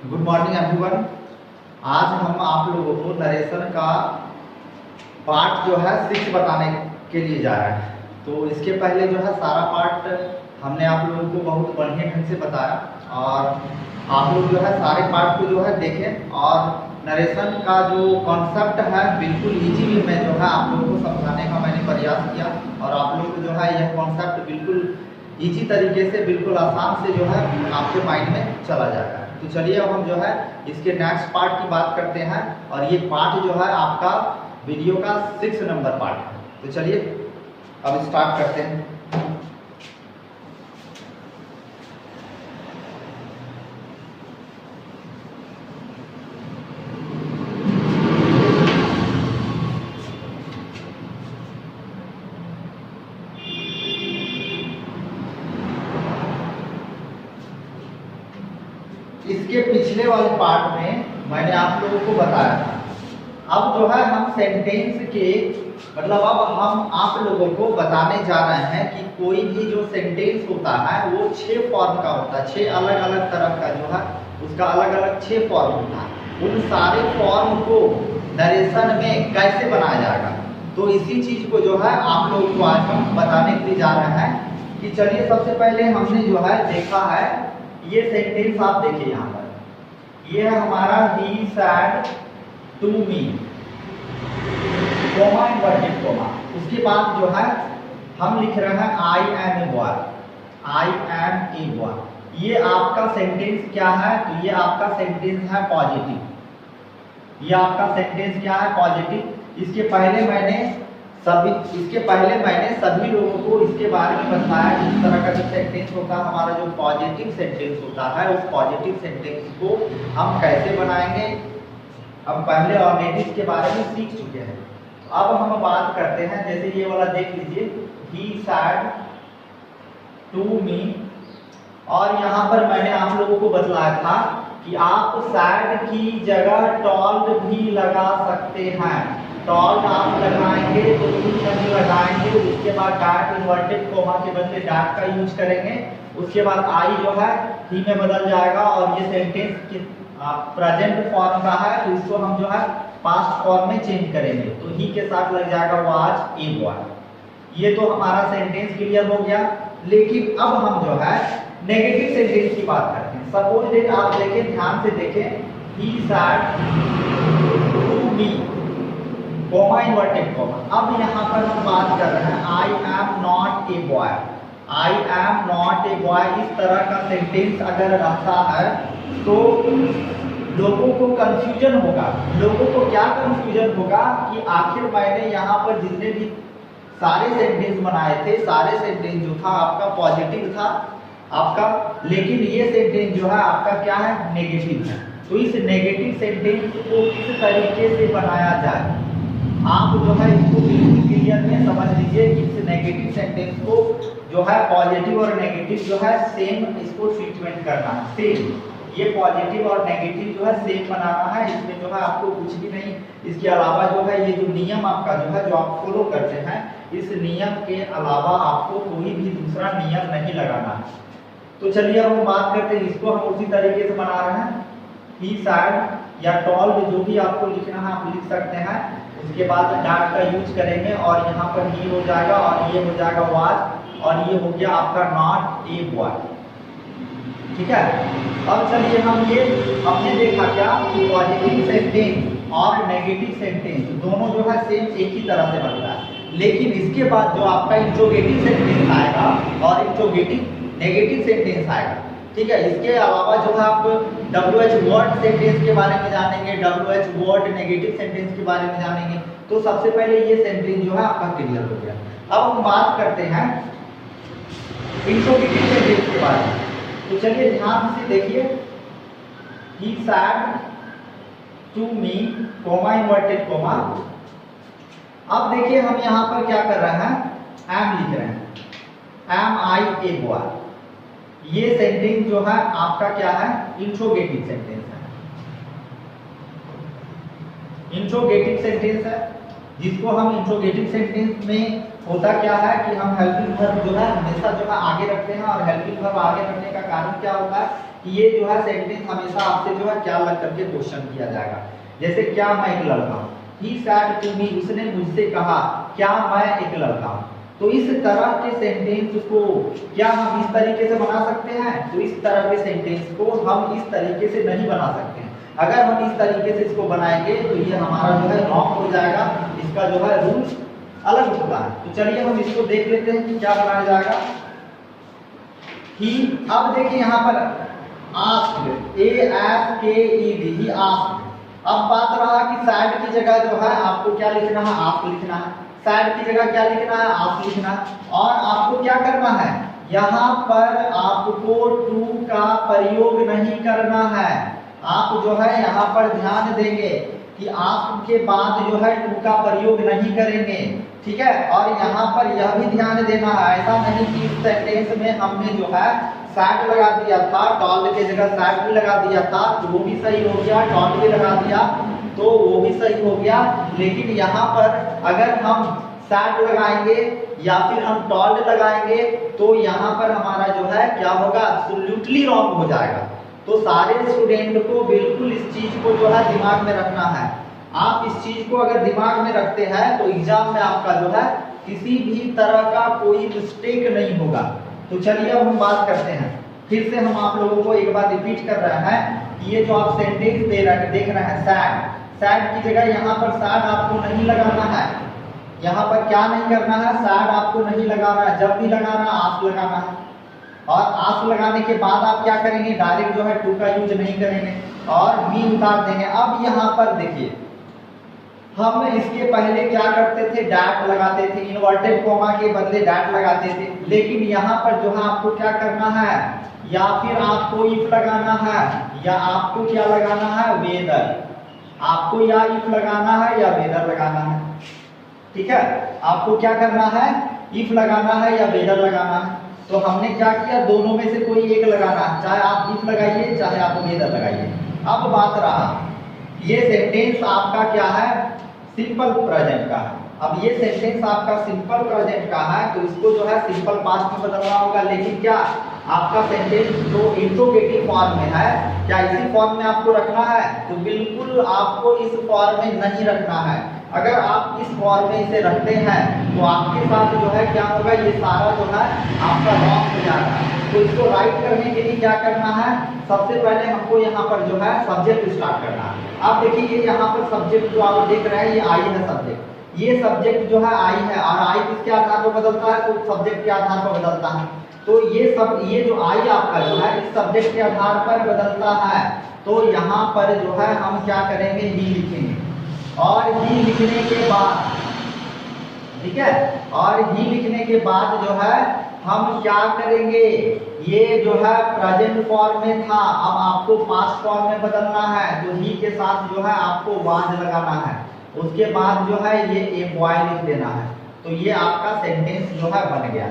Good morning everyone. आज हम आप लोगों को नरेशन का पार्ट जो है 6 बताने के लिए जा रहे हैं। तो इसके पहले जो है सारा पार्ट हमने आप लोगों को बहुत बढ़िया ढंग से बताया और आप लोग जो है सारे पार्ट को जो है देखें और नरेशन का जो कॉन्सेप्ट है बिल्कुल इजी वे में जो है आप लोगों को समझाने का मैंने प्रयास किया और आप लोग को जो है यह कॉन्सेप्ट बिल्कुल इजी तरीके से बिल्कुल आसान से जो है आपके माइंड में चला जाएगा। तो चलिए अब हम जो है इसके नेक्स्ट पार्ट की बात करते हैं और ये पार्ट जो है आपका वीडियो का 6 नंबर पार्ट है। तो चलिए अब स्टार्ट करते हैं। इसके पिछले वाले पार्ट में मैंने आप लोगों को बताया था। अब जो है हम सेंटेंस के मतलब अब हम आप लोगों को बताने जा रहे हैं कि कोई भी जो सेंटेंस होता है वो 6 फॉर्म का होता है। 6 अलग अलग तरह का जो है उसका अलग अलग 6 फॉर्म होता है। उन सारे फॉर्म को नरेशन में कैसे बनाया जाएगा तो इसी चीज को जो है आप लोगों को आज हम बताने के लिए जा रहे हैं कि चलिए सबसे पहले हमने जो है देखा है ये सेंटेंस आप देखिए यहाँ पर ये है हमारा ही said to me comma inverted comma. उसके बाद जो है हम लिख रहे हैं I am a boy. I am a boy ये आपका सेंटेंस क्या है तो ये आपका सेंटेंस है पॉजिटिव। ये आपका सेंटेंस क्या है पॉजिटिव। इसके पहले मैंने सभी लोगों को इसके बारे में बताया कि इस तरह का जो सेंटेंस होता है हमारा जो पॉजिटिव सेंटेंस होता है उस पॉजिटिव सेंटेंस को हम कैसे बनाएंगे अब पहले और नेगेटिव के बारे में सीख चुके हैं। अब हम बात करते हैं जैसे ये वाला देख लीजिए ही सैड टू मी और यहाँ पर मैंने आप लोगों को बतलाया था कि आप सैड की जगह टॉल्ड भी लगा सकते हैं। टॉल्ड आप लगाएंगे तो नहीं लगाएंगे उसके बाद डॉट इन्वर्टेड कोमा के बदले डॉट का यूज करेंगे। उसके बाद आई जो है ही में बदल जाएगा और ये सेंटेंस प्रेजेंट फॉर्म का है तो इसको हम जो है पास्ट फॉर्म में चेंज करेंगे तो ही के साथ लग जाएगा वाज ए बॉय। ये तो हमारा सेंटेंस क्लियर हो गया। लेकिन अब हम जो है नेगेटिव सेंटेंस की बात करते हैं। सपोज दैट आप देखें ध्यान से देखें he said to me comma inverted comma. अब यहाँ पर हम बात कर रहे हैं I am not a boy. I am not a boy इस तरह का सेंटेंस अगर रहता है तो लोगों को कंफ्यूजन होगा। लोगों को क्या कंफ्यूजन होगा कि आखिर मैंने यहाँ पर जितने भी सारे सेंटेंस बनाए थे सारे सेंटेंस जो था आपका पॉजिटिव था आपका, लेकिन ये सेंटेंस जो है आपका क्या है नेगेटिव है। तो इस नेगेटिव सेंटेंस को किस तरीके से बनाया जाए आप जो है इसको बिल्कुल क्लियर में समझ लीजिए कि इस नेगेटिव सेंटेंस को जो है पॉजिटिव और नेगेटिव जो है सेम इसको ट्रीटमेंट करना है। सेम ये पॉजिटिव और नेगेटिव जो है सेम बनाना है। इसमें जो है आपको कुछ भी नहीं इसके अलावा जो है ये जो नियम आपका जो है जो आप फॉलो करते हैं इस नियम के अलावा आपको कोई भी दूसरा नियम नहीं लगाना है। तो चलिए अब हम बात करते हैं इसको हम उसी तरीके से बना रहे हैं ही सैड या टॉल्ड जो भी आपको लिखना है आप लिख सकते हैं। उसके बाद डॉट का यूज करेंगे और यहाँ पर ही हो जाएगा और ये हो जाएगा वाज और ये हो गया आपका नॉट ए बॉय। ठीक है। अब चलिए हम ये हमने देखा क्या कि पॉजिटिव सेंटेंस और नेगेटिव सेंटेंस दोनों जो है सेम एक ही तरह से बनता है। लेकिन इसके बाद जो आपका इंट्रोगेटिव सेंटेंस आएगा और इंट्रोगेटिव नेगेटिव सेंटेंस आएगा। ठीक है। इसके अलावा जो है आप WH वर्ड सेंटेंस के बारे में जानेंगे, WH वर्ड नेगेटिव सेंटेंस के बारे में जानेंगे। तो सबसे पहले ये सेंटेंस जो है आपका क्लियर हो गया। अब हम बात करते हैं इंट्रोगेटिव सेंटेंस के बारे में। तो चलिए ध्यान से देखिए he said to me comma inverted comma. अब देखिए हम यहाँ पर क्या कर रहे हैं एम लिख रहे हैं एम आई ए बॉय। ये सेंटेंस जो है आपका क्या है इंट्रोगेटिव सेंटेंस है। इंट्रोगेटिव सेंटेंस है जिसको हम इंट्रोगेटिव सेंटेंस में होता क्या है कि हम हेल्पिंग वर्ब जो है हमेशा जो है आगे रखते हैं और हेल्पिंग वर्ब आगे रखने का कारण क्या होता है कि ये जो है सेंटेंस हमेशा आपसे जो है क्या लग करके क्वेश्चन किया जाएगा। जैसे क्या मैं एक लड़का हूँ, ही सैड टू मी, उसने मुझसे कहा क्या मैं एक लड़का हूँ। तो इस तरह के सेंटेंस को क्या हम इस तरीके से बना सकते हैं? तो इस तरह के सेंटेंस को हम इस तरीके से नहीं बना सकते हैं। अगर हम इस तरीके से इसको बनाएंगे तो ये हमारा जो है रॉन्ग हो जाएगा, इसका जो है रूल्स अलग होता है। तो चलिए हम इसको देख लेते हैं कि क्या बनाया जाएगा। ही, अब देखिए यहाँ पर आस्क्ड, ASKED, ही आस्क्ड। अब बात रहा कि सैड की जगह जो है आपको क्या लिखना है? आस्क लिखना है। सैड की जगह क्या लिखना है? आस्क लिखना है। और आपको क्या करना है? यहाँ पर आपको टू का प्रयोग नहीं करना है। आप जो है यहाँ पर ध्यान देंगे कि आस्क के बाद जो है टू का प्रयोग नहीं करेंगे, ठीक है। और यहाँ पर यह भी ध्यान देना है, ऐसा नहीं कि इस सेंटेंस में हमने जो है सैड लगा दिया था, टॉल्ड की जगह सैड भी लगा दिया था, तो वो भी सही हो गया, टॉल्ड भी लगा दिया तो वो भी सही हो गया। लेकिन यहाँ पर अगर हम सैड लगाएंगे या फिर हम टॉल्ड लगाएंगे तो यहाँ पर हमारा जो है क्या होगा? एब्सोल्युटली रॉन्ग हो जाएगा। तो सारे स्टूडेंट को बिल्कुल इस चीज को जो है दिमाग में रखना है। आप इस चीज को अगर दिमाग में रखते हैं तो एग्जाम में आपका जो है किसी भी तरह का कोई मिस्टेक नहीं होगा। तो चलिए अब हम बात करते हैं, फिर से हम आप लोगों को एक बार रिपीट कर रहे हैं कि ये जो आप सेंटेंस देख रहे हैं सैड, सैड की जगह यहाँ पर सैड आपको नहीं लगाना है। यहाँ पर क्या नहीं करना है? सैड आपको नहीं लगाना है। जब भी लगाना है आस्क लगाना है। और आस्क लगाने के बाद आप क्या करेंगे? डायरेक्ट जो है टू का यूज नहीं करेंगे और मी उतार देंगे। अब यहाँ पर देखिए, हम इसके पहले क्या करते थे? डैट लगाते थे, इन्वर्टेड कोमा के बदले डैट लगाते थे। लेकिन यहाँ पर जो है आपको क्या करना है? या फिर आपको इफ लगाना है या आपको क्या लगाना है? वेदर। आपको या इफ लगाना है या वेदर लगाना है, ठीक है। आपको क्या करना है? इफ लगाना है या वेदर लगाना है। तो हमने क्या किया? दोनों में से कोई एक लगाना है, चाहे आप इफ लगाइए चाहे आप वेदर लगाइए। अब बात रहा, ये सेंटेंस आपका क्या है? सिंपल प्रेजेंट का है। अब ये सेंटेंस आपका सिंपल प्रेजेंट का है तो इसको जो है सिंपल पास्ट में बदलना होगा। लेकिन क्या आपका सेंटेंस जो इंट्रोगेटिव फॉर्म में है, क्या इसी फॉर्म में आपको रखना है? तो बिल्कुल आपको इस फॉर्म में नहीं रखना है। अगर आप इस फॉर्म में इसे रखते हैं तो आपके साथ जो है क्या होगा? ये सारा जो है आपका रॉन्ग हो जाएगा। तो इसको राइट करने के लिए क्या करना है? सबसे पहले हमको यहाँ पर जो है सब्जेक्ट स्टार्ट करना है। आप देखिए ये यहाँ पर सब्जेक्ट जो आप देख रहे हैं ये आई है सब्जेक्ट। ये सब्जेक्ट जो है आई है और आई किसके आधार पर बदलता है? तो सब्जेक्ट के आधार पर बदलता है। तो ये जो आई आपका जो है इस सब्जेक्ट के आधार पर बदलता है। तो यहाँ पर जो है हम क्या करेंगे? ही लिखेंगे। और ही लिखने के बाद, ठीक है, और ही लिखने के बाद जो है हम क्या करेंगे? ये जो है प्रेजेंट फॉर्म में था, अब आपको पास्ट फॉर्म में बदलना है। तो ही के साथ जो है आपको वाज लगाना है। उसके बाद जो है ये ए बॉय लिख देना है। तो ये आपका सेंटेंस जो है बन गया।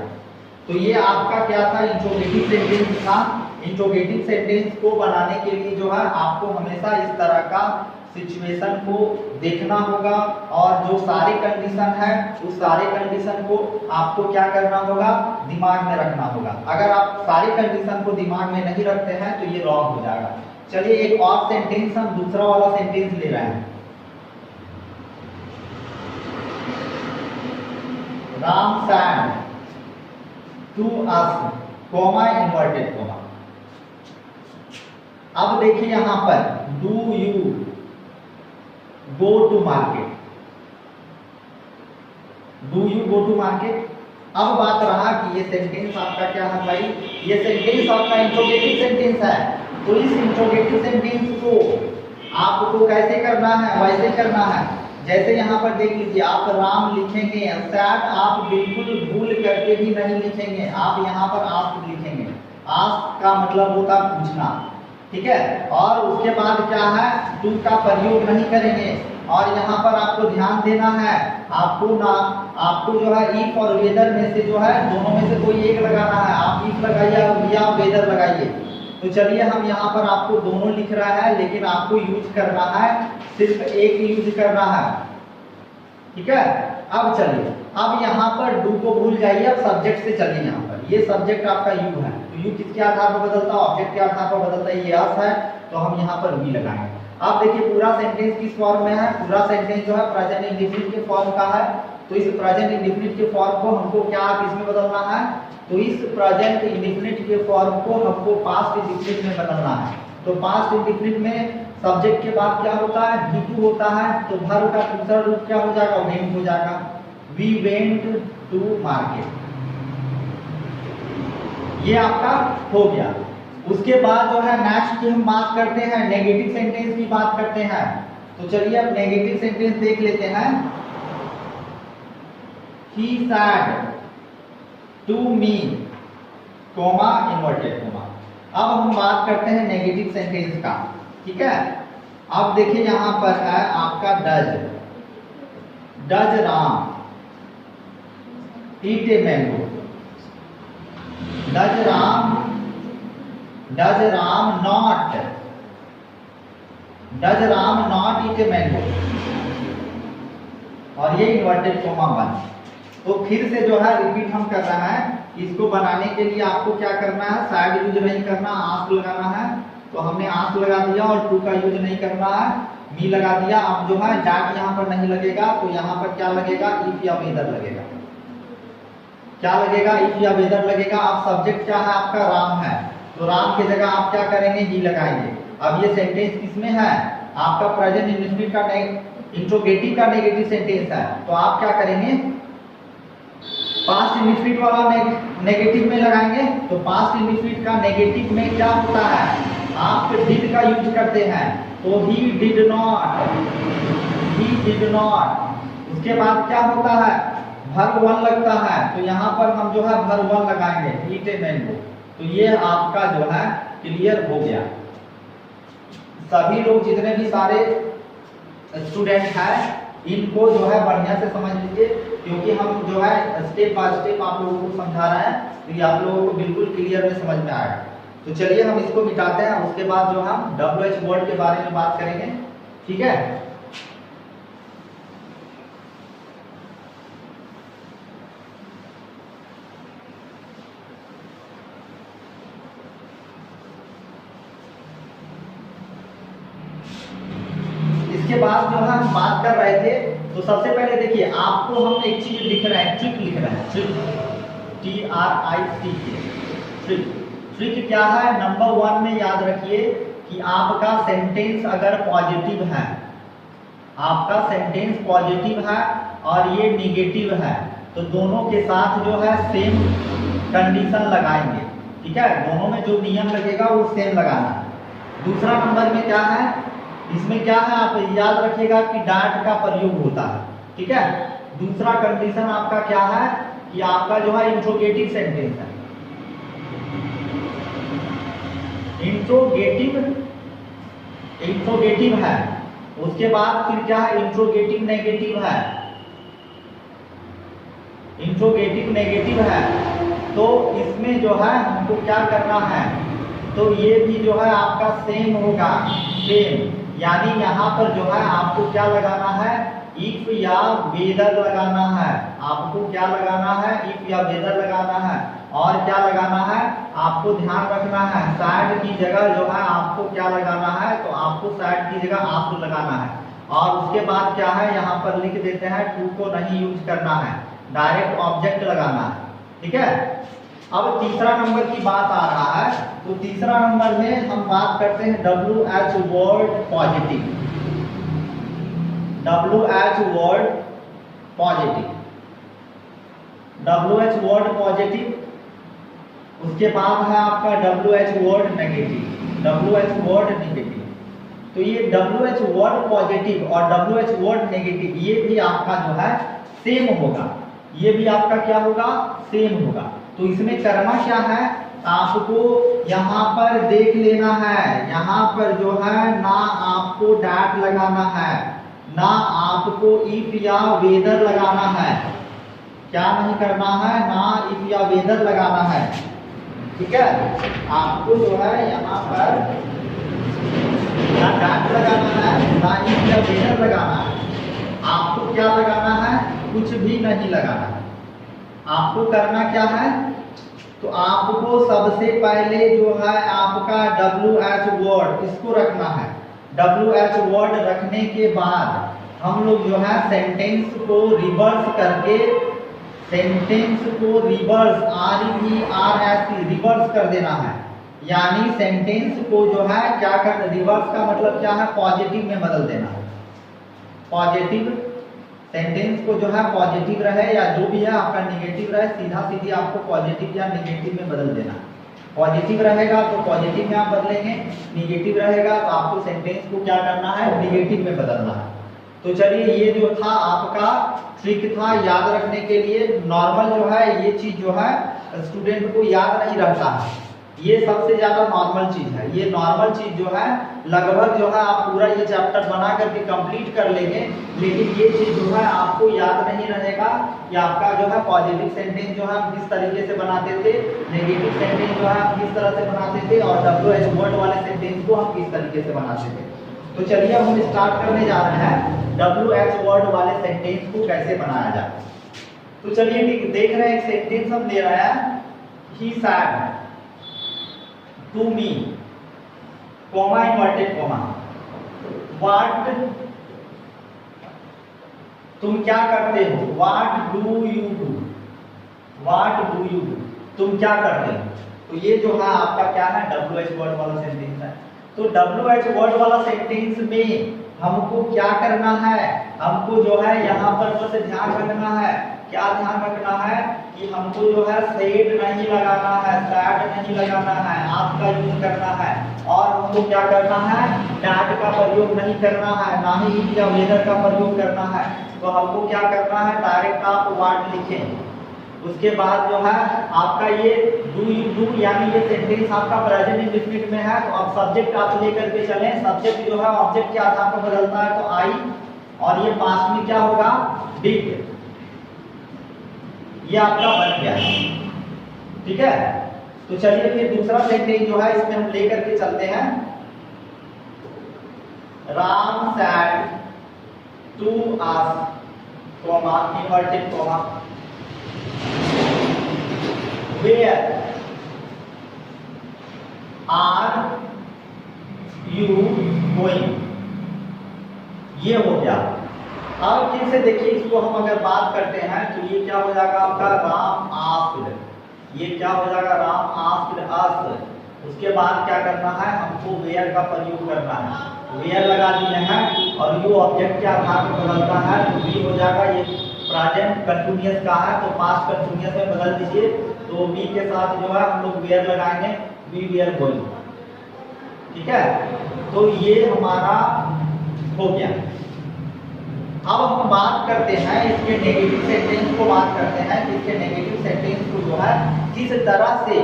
तो ये आपका क्या था? इंट्रोगेटिव सेंटेंस था। इंट्रोगेटिव सेंटेंस को बनाने के लिए जो है आपको हमेशा इस तरह का सिचुएशन को देखना होगा और जो सारे कंडीशन है उस सारे कंडीशन को आपको क्या करना होगा? दिमाग में रखना होगा। अगर आप सारे कंडीशन को दिमाग में नहीं रखते हैं तो ये रॉन्ग हो जाएगा। चलिए एक और सेंटेंस, हम दूसरा वाला सेंटेंस ले रहे हैं। Ram said to us, comma inverted comma. अब देखिए यहां पर do you go to market, do you go to market. अब बात रहा कि ये सेंटेंस आपका क्या है भाई? ये सेंटेंस आपका इंट्रोगेटिव सेंटेंस है। तो इस इंट्रोगेटिव सेंटेंस को आपको कैसे करना है? वैसे करना है जैसे यहाँ पर देख लीजिए, आप राम लिखेंगे, सैड आप बिल्कुल भूल करके भी नहीं लिखेंगे, आप यहाँ पर आस्क लिखेंगे। आस्क का मतलब होता है पूछना, ठीक है। और उसके बाद क्या है? टू का प्रयोग नहीं करेंगे। और यहाँ पर आपको ध्यान देना है, आपको जो है इफ और वेदर में से जो है दोनों में से कोई एक लगाना है। आप इफ लगाइए या वेदर लगाइए। तो चलिए हम यहाँ पर आपको दोनों लिख रहा है लेकिन आपको यूज करना है, सिर्फ एक यूज करना है, ठीक है। अब चलिए अब यहाँ पर डू को भूल जाइए, अब सब्जेक्ट से चलिए। यहाँ पर ये सब्जेक्ट आपका यू है, तो यू किसके आधार पर बदलता है? ऑब्जेक्ट के आधार पर बदलता है। ये अस है, तो हम यहाँ पर वी लगाएंगे। अब देखिए पूरा सेंटेंस किस फॉर्म में है? पूरा सेंटेंस जो है प्रेजेंट इंडेफिनिट के फॉर्म का है। तो इस प्रेजेंट इंडेफिनिट के फॉर्म को हमको क्या किसमें बदलना है? तो इस प्रेजेंट इंडेफिनिट के फॉर्म को हमको पास्ट इंडेफिनिट में बदलना है। तो पास्ट इंडेफिनिट में सब्जेक्ट के बाद क्या होता है? V2 होता है। तो वर्ब का दूसरा रूप क्या हो जाएगा? वेंट हो जाएगा। We went to market. ये आपका हो गया। उसके बाद जो है नेक्स्ट की हम बात करते हैं, नेगेटिव सेंटेंस की बात करते हैं। तो चलिए अब नेगेटिव सेंटेंस देख लेते हैं। He said to me, coma inverted comma. अब हम बात करते हैं नेगेटिव सेंटेंस का, ठीक है। अब देखिए यहां पर है आपका does Ram eat a mango. Does Ram not eat a mango, और ये इन्वर्टेड कोमा बन। तो फिर से जो है रिपीट हम कर रहे हैं। इसको बनाने के लिए आपको क्या करना है? साइड यूज नहीं करना, आंसू लगाना है। तो हमने आंसू लगा दिया और टू का यूज नहीं करना है, मी लगा दिया। अब जो है डैट यहाँ पर नहीं लगेगा, तो यहाँ पर क्या लगेगा? इफ या वेदर लगेगा। क्या लगेगा? इफ या वेदर लगेगा। अब सब्जेक्ट क्या है आपका? राम है, तो राम की जगह आप क्या करेंगे? ही लगाएंगे। अब ये सेंटेंस किसमें है? आपका प्रेजेंट इंडेफिनिट का इंट्रोगेटिव का नेगेटिव सेंटेंस है। तो आप क्या करेंगे? पास्ट इंडेफिनिट वाला नेगेटिव में लगाएंगे। तो पास्ट इंडेफिनिट का नेगेटिव में क्या होता है? आप डिड का यूज करते हैं। तो ही डिड नॉट। उसके बाद क्या होता है? वर्ब वन लगता है। तो यहाँ पर हम जो है वर्ब वन लगाएंगे, ईट ए मैंगो। तो ये आपका जो है क्लियर हो गया। सभी लोग जितने भी सारे स्टूडेंट हैं इनको जो है बढ़िया से समझ लीजिए, क्योंकि हम जो है स्टेप बाय स्टेप आप लोगों को समझा रहे हैं, तो ये आप लोगों को बिल्कुल क्लियर में समझ में आएगा। तो चलिए हम इसको मिटाते हैं। उसके बाद जो हम WH वर्ड के बारे में बात करेंगे, ठीक है। इसके बाद जो है हम बात कर रहे थे, तो सबसे पहले देखिए आपको हम एक चीज लिख रहे हैं, ट्रिक लिख रहे हैं। ट्रिक ट्रिक क्या है? नंबर 1 में याद रखिए कि आपका सेंटेंस अगर पॉजिटिव है, आपका सेंटेंस पॉजिटिव है और ये निगेटिव है, तो दोनों के साथ जो है सेम कंडीशन लगाएंगे, ठीक है। दोनों में जो नियम लगेगा वो सेम लगाना है। दूसरा नंबर में क्या है? इसमें क्या है? आप याद रखिएगा कि डैट का प्रयोग होता है, ठीक है। दूसरा कंडीशन आपका क्या है? कि आपका जो है इंट्रोगेटिव सेंटेंस है। इंट्रोगेटिव है। उसके बाद फिर क्या है? इंट्रोगेटिव नेगेटिव है। इंट्रोगेटिव नेगेटिव है। तो इसमें जो है हमको क्या करना है? तो ये भी जो है आपका सेम होगा, सेम। यानी यहाँ पर जो है आपको क्या लगाना है? इफ या वेदर लगाना है। आपको क्या लगाना है? इफ या वेदर लगाना है। और क्या लगाना है? आपको ध्यान रखना है सैड की जगह जो है आपको क्या लगाना है? तो आपको सैड की जगह आप लगाना है। और उसके बाद क्या है? यहाँ पर लिख देते हैं टू को नहीं यूज करना है, डायरेक्ट ऑब्जेक्ट लगाना है, ठीक है। अब तीसरा नंबर की बात आ रहा है। तो तीसरा नंबर में हम बात करते हैं WH word positive. WH word positive. WH word positive. उसके बाद है आपका WH word negative. WH word negative. तो ये WH वर्ड पॉजिटिव और WH वर्ड नेगेटिव ये भी आपका जो है सेम होगा। ये भी आपका क्या होगा? सेम होगा। तो इसमें करना क्या है? आपको यहाँ पर देख लेना है, यहाँ पर जो है ना आपको डैट लगाना है, ना आपको इफ या वेदर लगाना है। क्या नहीं करना है? ना इफ या वेदर लगाना है, ठीक है। आपको जो है यहाँ पर ना डैट लगाना है, ना इफ या वेदर लगाना है। आपको क्या लगाना है? कुछ भी नहीं लगाना है। आपको करना क्या है, तो आपको सबसे पहले जो है आपका WH वर्ड इसको रखना है। WH वर्ड रखने के बाद हम लोग जो है सेंटेंस को रिवर्स करके, सेंटेंस को रिवर्स REVERS रिवर्स कर देना है। यानी सेंटेंस को जो है क्या कर, रिवर्स का मतलब क्या है, पॉजिटिव में बदल देना है। पॉजिटिव सेंटेंस को जो है पॉजिटिव रहे या जो भी है आपका निगेटिव रहे, सीधा सीधी आपको पॉजिटिव या निगेटिव में बदल देना है। पॉजिटिव रहेगा तो पॉजिटिव में आप बदलेंगे, निगेटिव रहेगा तो आपको सेंटेंस को क्या करना है, निगेटिव में बदलना है। तो चलिए ये जो था आपका ट्रिक था याद रखने के लिए। नॉर्मल जो है ये चीज जो है स्टूडेंट को याद नहीं रहता है, ये सबसे ज्यादा नॉर्मल चीज है। ये नॉर्मल चीज जो है लगभग जो है आप पूरा ये चैप्टर बना करके कंप्लीट कर लेंगे, लेकिन ये चीज जो है आपको याद नहीं रहेगा कि आपका जो है पॉजिटिव सेंटेंस जो है हम किस तरीके से बनाते थे, नेगेटिव सेंटेंस जो है हम किस तरह से बनाते थे, और WH वर्ड वाले सेंटेंस को हम किस तरीके से बनाते थे। तो चलिए हम स्टार्ट करने जा रहे हैं WH वर्ड वाले सेंटेंस को कैसे बनाया जाए। तो चलिए देख रहे हैं एक सेंटेंस हम ले रहे हैं, he said to me, comma inverted comma, what तुम क्या करते हो, what do you do, what do you do तुम क्या करते हो। तो ये जो है आपका क्या है, WH वर्ड वाला सेंटेंस है। तो WH वर्ड वाला सेंटेंस में हमको क्या करना है, हमको जो है यहाँ पर बस ध्यान रखना है, क्या ध्यान रखना है कि हमको जो है सेड नहीं लगाना है, सैड नहीं लगाना है, आप का यूज करना है। और हमको क्या करना है, डैट का प्रयोग नहीं करना है, ना ही इट या वेदर का प्रयोग करना है। तो हमको क्या करना है, डायरेक्ट आप वर्ड लिखें। उसके बाद जो है आपका ये डू यू डू, यानी ये सेंटेंस आपका प्रेजेंट इंडेफिनिट में है, तो अब सब्जेक्ट आप लेकर के चलें। सब्जेक्ट जो है ऑब्जेक्ट के आधार पर बदलता है, तो आई, और ये पास्ट में क्या होगा, डिड। ये आपका बन गया, ठीक है। तो चलिए फिर दूसरा सेंटेंस जो है इसमें हम लेकर के चलते हैं। Ram said to us, comma inverted comma, where are you going। ये हो गया। अब फिर से देखिए इसको हम अगर बात करते हैं तो ये क्या हो जाएगा आपका, राम आस्क्ड, ये क्या हो जाएगा, राम आस्क्ड अस। उसके बाद क्या करना है, हमको वेयर का प्रयोग करना है, वेयर लगा दिए हैं, और यू ऑब्जेक्ट के आधार पर बदलता है, तो बी हो जाएगा। ये प्रेजेंट कंटिन्यूअस का है तो पास्ट कंटिन्यूअस में बदल दीजिए। तो बी के साथ जो है हम लोग वेयर लगाएंगे, वी वेयर गोइंग, ठीक है। तो ये हमारा हो गया। अब हम बात करते हैं इसके नेगेटिव सेंटेंस को, बात करते हैं कि इसके नेगेटिव सेंटेंस को जो है किस तरह से,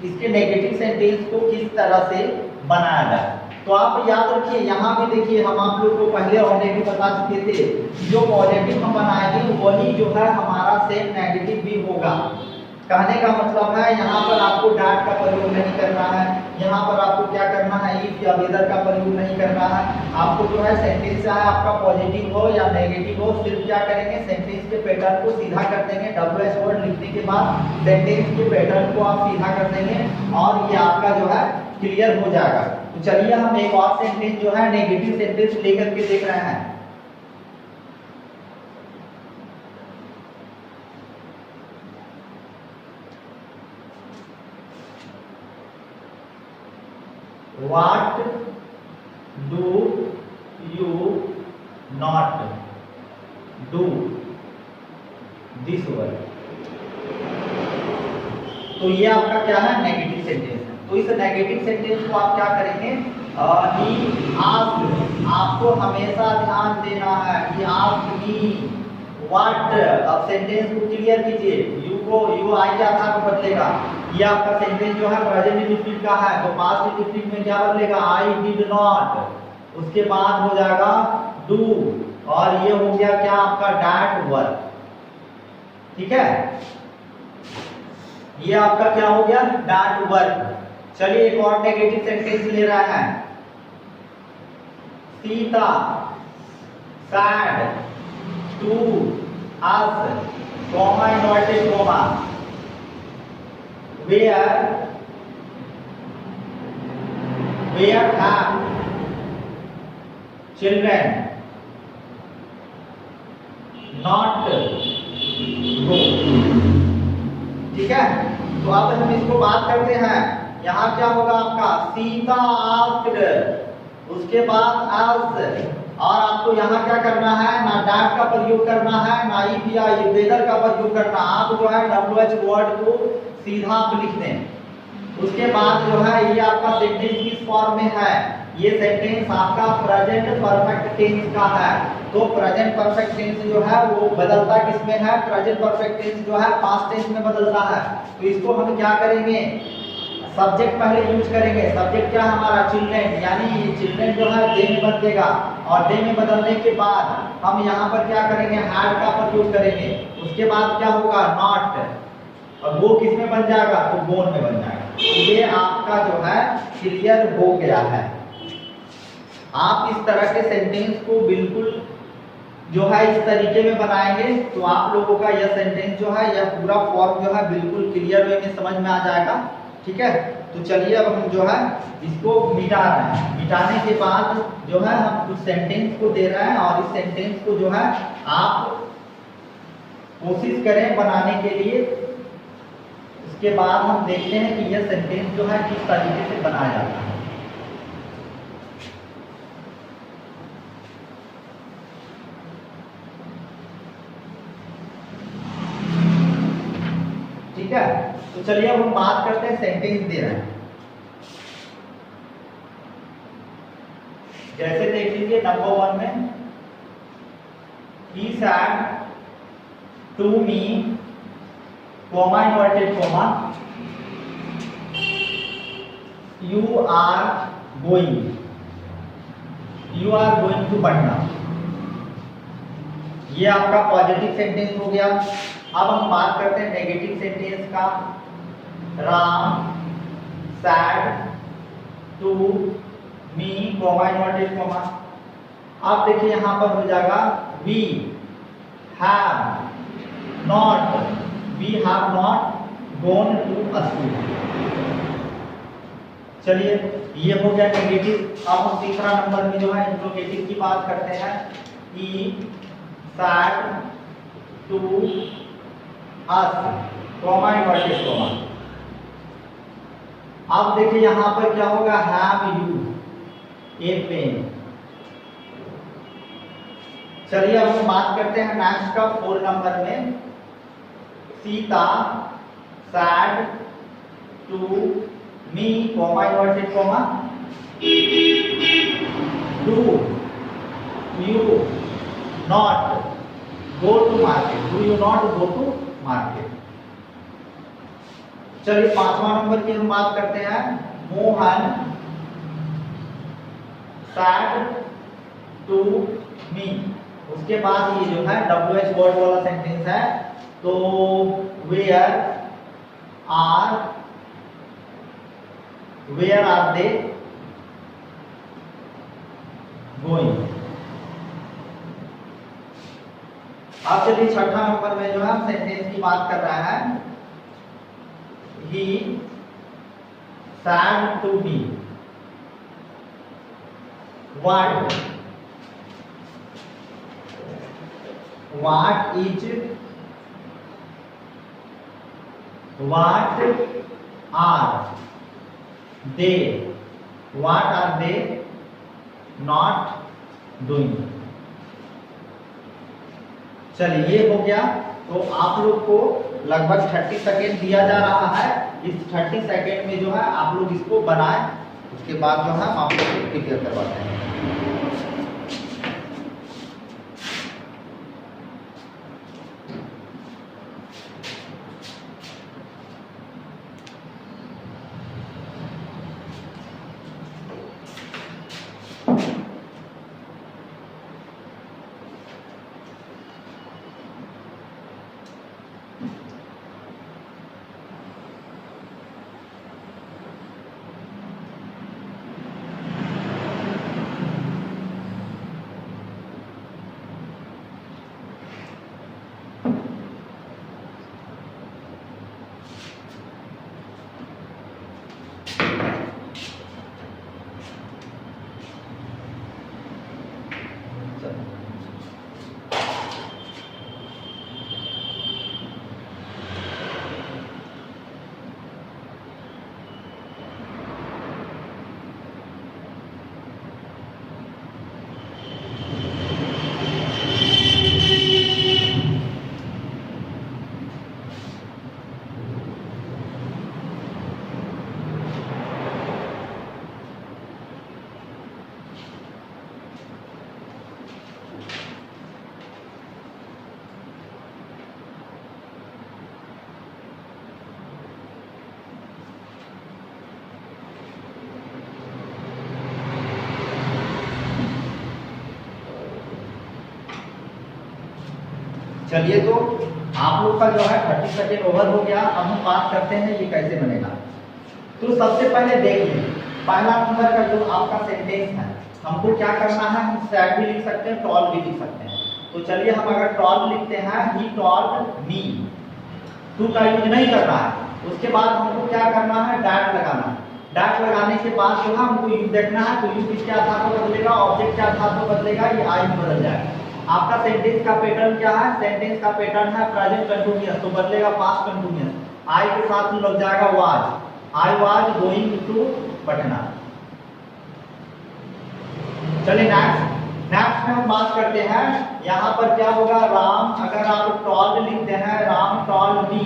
इसके नेगेटिव सेंटेंस को किस तरह से बनाया जाए। तो आप याद रखिए, यहाँ भी देखिए हम आप लोग को पहले ऑलरेडी बता चुके थे, जो पॉजिटिव हम बनाएंगे वही जो है हमारा सेम नेगेटिव भी होगा। कहने का मतलब है यहाँ पर आपको डैट का प्रयोग नहीं करना है, यहाँ पर आपको क्या करना है, इफ या वेदर का प्रयोग नहीं करना है। आपको जो है सेंटेंस चाहे आपका पॉजिटिव हो या नेगेटिव हो, सिर्फ क्या करेंगे, सेंटेंस के पैटर्न को सीधा कर देंगे। WH वर्ड लिखने के बाद सेंटेंस के पैटर्न को आप सीधा कर देंगे और ये आपका जो है क्लियर हो जाएगा। तो चलिए हम एक और सेंटेंस जो है नेगेटिव सेंटेंस लेकर के देख रहे हैं। What do you not do this word। तो ये आपका क्या है, नेगेटिव सेंटेंस है। तो इस नेगेटिव सेंटेंस को आप क्या करेंगे, he asked, आपको हमेशा ध्यान देना है कि asked me what। अब सेंटेंस को क्लियर कीजिए, यू को यू आई के आधार पर बदलेगा। ये आपका सेंटेंस जो है प्रेजेंट इंडेफिनिट का है, तो पास्ट इंडेफिनिट में क्या बदलेगा, आई डिड नॉट। उसके बाद हो जाएगा डू, और ये हो गया क्या आपका, डैट वर्क, ठीक है। ये आपका क्या हो गया, डैट वर्क। चलिए एक और नेगेटिव सेंटेंस ले रहा है, Sita said to us, comma inverted comma, where have children not go। ठीक है, तो अब हम इसको बात करते हैं। यहाँ क्या होगा आपका, सीता आस्क्ड, उसके बाद as, और आपको यहाँ क्या करना है, ना डैट का प्रयोग करना है, ना इफ या वेदर का प्रयोग करना। आप जो है WH वर्ड को सीधा आप लिख दें। उसके बाद जो है ये आपका सेंटेंस किस फॉर्म में है, ये सेंटेंस आपका प्रेजेंट परफेक्ट टेंस का है। तो प्रेजेंट परफेक्ट टेंस जो है वो बदलता किसमें है, प्रेजेंट परफेक्ट टेंस जो है पास्ट टेंस में बदलता है। तो इसको हम क्या करेंगे, सब्जेक्ट पहले यूज करेंगे। सब्जेक्ट क्या हमारा, चिल्ड्रेन, यानी चिल्ड्रेन जो है दे में बदलेगा, और दे में बदलने के बाद हम यहाँ पर क्या करेंगे, हैड का प्रयोग करेंगे। उसके बाद क्या होगा, नॉट, और वो किस में बन जाएगा, तो बोन में बन जाएगा। ये आपका जो है क्लियर हो गया है। आप इस तरह के सेंटेंस को बिल्कुल जो है इस तरीके में बनाएंगे तो आप लोगों का यह सेंटेंस जो है, यह पूरा फॉर्म जो है बिल्कुल क्लियर वे में समझ में आ जाएगा। ठीक है, तो चलिए अब हम जो है इसको मिटा रहे हैं। मिटाने के बाद जो है हम कुछ सेंटेंस को दे रहे हैं, और इस सेंटेंस को जो है आप कोशिश करें बनाने के लिए। उसके बाद हम देखते हैं कि यह सेंटेंस जो है किस तरीके से बनाया जाता है। ठीक है, तो चलिए अब हम बात करते हैं सेंटेंस दे रहे हैं। जैसे देख लीजिए नंबर 1 में, he said to me, comma inverted comma, you are going to Patna। ये आपका पॉजिटिव सेंटेंस हो गया। अब हम बात करते हैं नेगेटिव सेंटेंस का। Ram said to me, comma inverted comma. आप देखिए यहाँ पर हो जाएगा we have not gone to school. चलिए ये हो गया नेगेटिव। अब हम तीसरा नंबर में जो है इंट्रोगेटिव की बात करते हैं। He said to us, comma inverted comma. अब देखिए यहाँ पर क्या होगा, हैव यू ए पेन। चलिए अब हम बात करते हैं नेक्स्ट का 4 नंबर में। Sita said to me, comma inverted comma, do you not go to market, do you not go to market. चलिए 5वां नंबर की हम बात करते हैं। Mohan said to me. उसके बाद ये जो है WH वर्ड वाला सेंटेंस है। तो वेयर आर दे गोइंग। अब चलिए 6ठा नंबर में जो है हम सेंटेंस की बात कर रहा है। He said to me, what are they not doing। चलिए ये हो गया। तो आप लोग को लगभग 30 सेकेंड दिया जा रहा है। इस 30 सेकेंड में जो है आप लोग इसको बनाएं। उसके बाद जो है हम आप लोग को क्लियर करवाते हैं। चलिए तो आप लोग का जो है 30 सेकेंड ओवर हो गया। अब हम बात करते हैं ये कैसे बनेगा। तो सबसे पहले देखिए, पहला नंबर का जो आपका सेंटेंस है, हमको क्या करना है, हम सैड भी लिख सकते हैं, टॉल भी लिख सकते हैं। तो चलिए हम अगर टॉल लिखते हैं, ही टॉल्ड मी, टू का यूज नहीं करना है। उसके बाद हमको क्या करना है, डैट लगाना है। डैट लगाने के बाद जो है हमको यूज देखना है, तो यूज किसके आधार पर बदलेगा, ऑब्जेक्ट के आधार पर बदलेगा, ये आई में बदल जाएगा। आपका सेंटेंस का पैटर्न क्या है, सेंटेंस का पैटर्न है प्रेजेंट कंटीन्यूअस, तो बदलेगा पास्ट कंटीन्यूअस, आई के साथ लग जाएगा was, I was going to Patna. चलिए नेक्स्ट में हम बात करते हैं, यहाँ पर क्या होगा, राम, अगर आप टॉल लिखते हैं, राम टॉल मी,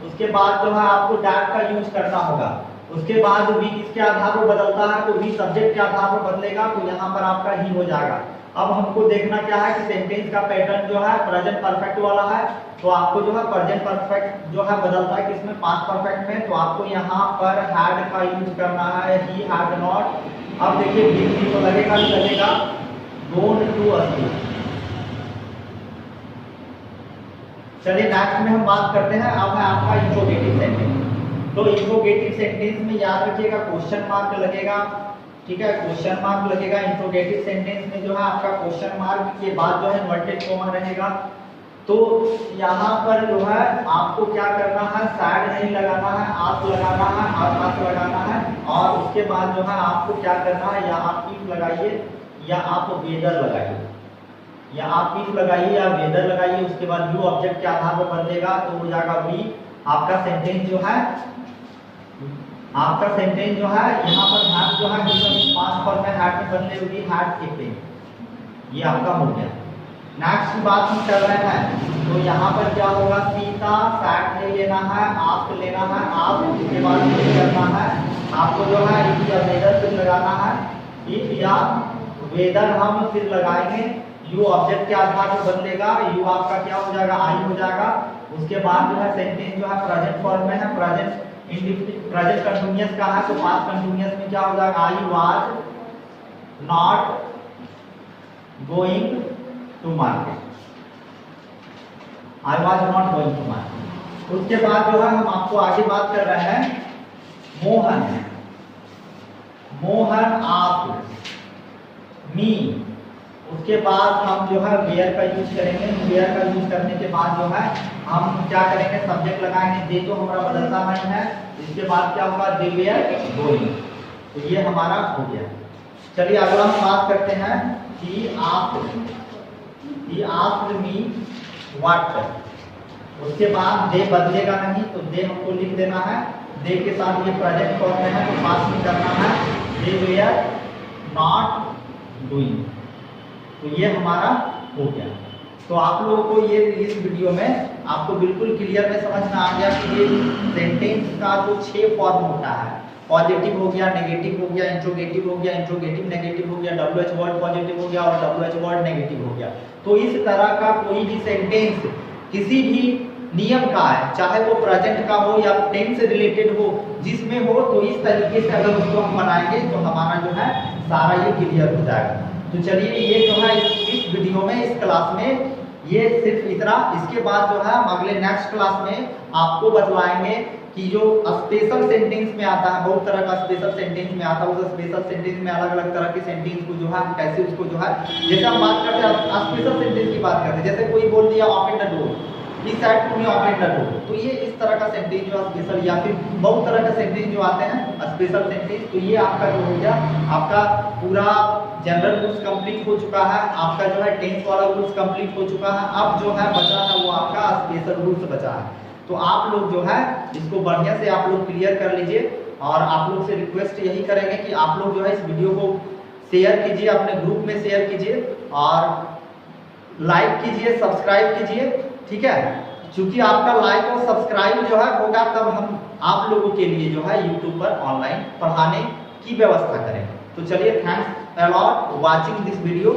उसके बाद जो है आपको डैट का यूज करना होगा। उसके बाद वी किसके आधार पर बदलता है, तो वी सब्जेक्ट के आधार पर बदलेगा, तो यहाँ पर आपका ही हो जाएगा। अब हमको देखना क्या है कि सेंटेंस का पैटर्न जो है प्रेजेंट परफेक्ट वाला है, तो आपको जो है प्रेजेंट परफेक्ट जो है बदलता है किसमें, पास्ट परफेक्ट में, तो आपको यहाँ पर हैड का यूज करना है, ही हैड नॉट। अब देखिए भी तो लगेगा ही लगेगा, गोन टू स्कूल। चलिए नेक्स्ट में हम बात करते हैं, अब है आपका इंट्रोगेटिव सेंटेंस। तो इंट्रोगेटिव सेंटेंस में याद रखिएगा क्वेश्चन मार्क लगेगा, ठीक है, क्वेश्चन मार्क लगेगा। इंट्रोगेटिव सेंटेंस में जो है आपका क्वेश्चन मार्क के बाद जो है इन्वर्टेड कॉमा रहेगा। तो यहाँ पर जो है आपको क्या करना है, सैड नहीं लगाना है, आप लगाना है, आप लगाना है, और उसके बाद जो है आपको क्या करना है, या आप इफ लगाइए या आप वेदर लगाइए, या आप इफ लगाइए या वेदर लगाइए। उसके बाद यू ऑब्जेक्ट के आधार पर बदलेगा, तो हो जाएगा वी। आपका सेंटेंस जो है, आपका सेंटेंस जो है यहाँ पर हैड जो है पास्ट फॉर्म में हैड में बदले हुई, हैड कीपिंग, ये आपका हो गया। नेक्स्ट की बात हम कर रहे हैं, तो यहाँ पर क्या होगा, सीता, सैड नहीं लेना है, आप लेना है, आप उसके बाद करना है आपको जो है इफ या वेदर फिर लगाना है, इफ या वेदर हम फिर लगाएंगे, यू ऑब्जेक्ट के आधार पर बदलेगा, यू आपका क्या हो जाएगा, आई हो जाएगा। उसके बाद जो है सेंटेंस जो है प्रेजेंट फॉर्म में है, प्रेजेंट प्रेजेंट कंटीन्यूअस का है, तो पास्ट कंटीन्यूअस में क्या हो जाएगा, I was not going to market, I was not going to market. उसके बाद जो है हम आपको आगे बात कर रहे हैं, मोहन, मोहन आप, मी। उसके बाद हम जो है वेयर का यूज करेंगे, वेयर का यूज करने के बाद जो है हम क्या करेंगे, सब्जेक्ट लगाएंगे, दे तो हमारा बदलता नहीं है। इसके बाद क्या होगा, दे वेयर गोइंग, तो ये हमारा हो गया। चलिए अगला हम बात करते हैं, he asked me what। उसके बाद दे बदलेगा नहीं, तो दे हमको लिख देना है, दे के साथ ये प्रेजेंट फॉर्म में है, तो पास में करना है, दे वेयर नॉट डूइंग, तो ये हमारा हो गया। तो आप लोगों को ये इस वीडियो में आपको बिल्कुल क्लियर में समझ में आ गया कि ये सेंटेंस का जो 6 फॉर्म होता है, पॉजिटिव हो गया, नेगेटिव हो गया, इंट्रोगेटिव हो गया, इंट्रोगेटिव नेगेटिव हो गया, WH वर्ड पॉजिटिव हो गया और WH वर्ड नेगेटिव हो गया। तो इस तरह का कोई भी सेंटेंस किसी भी नियम का है, चाहे वो प्रेजेंट का हो या टेंस से रिलेटेड हो, जिसमें हो, तो इस तरीके से अगर उसको हम बनाएंगे तो हमारा जो है सारा ये क्लियर हो जाएगा। तो चलिए ये जो है इस वीडियो में, इस क्लास में ये सिर्फ इतना। इसके बाद जो है हम अगले नेक्स्ट क्लास में आपको बतलाएंगे कि जो स्पेशल सेंटेंस में आता है, बहुत तरह का स्पेशल सेंटेंस में आता है, उस स्पेशल सेंटेंस में अलग अलग तरह के सेंटेंस को जो है कैसे उसको जो है, जैसे हम बात करते हैं स्पेशल सेंटेंस की बात करते हैं, जैसे कोई बोल दिया open the door, he said to me open the door, तो ये इस तरह का सेंटेंस जो स्पेशल, या फिर बहुत तरह के सेंटेंस जो आते हैं स्पेशल सेंटेंस। तो ये आपका जो हो गया, आपका पूरा जनरल रूल्स कंप्लीट हो चुका है, आपका जो है टेंस वाला रूल्स कंप्लीट हो चुका है। अब जो है बचा है वो आपका स्पेशल रूल्स बचा है। तो आप लोग जो है इसको बढ़िया से आप लोग क्लियर कर लीजिए, और आप लोग से रिक्वेस्ट यही करेंगे कि आप लोग जो है इस वीडियो को शेयर कीजिए, अपने ग्रुप में शेयर कीजिए और लाइक कीजिए, सब्सक्राइब कीजिए, ठीक है। क्योंकि आपका लाइक और सब्सक्राइब जो है होगा तब हम आप लोगों के लिए जो है यूट्यूब पर ऑनलाइन पढ़ाने की व्यवस्था करेंगे। तो चलिए, thanks a lot watching this video.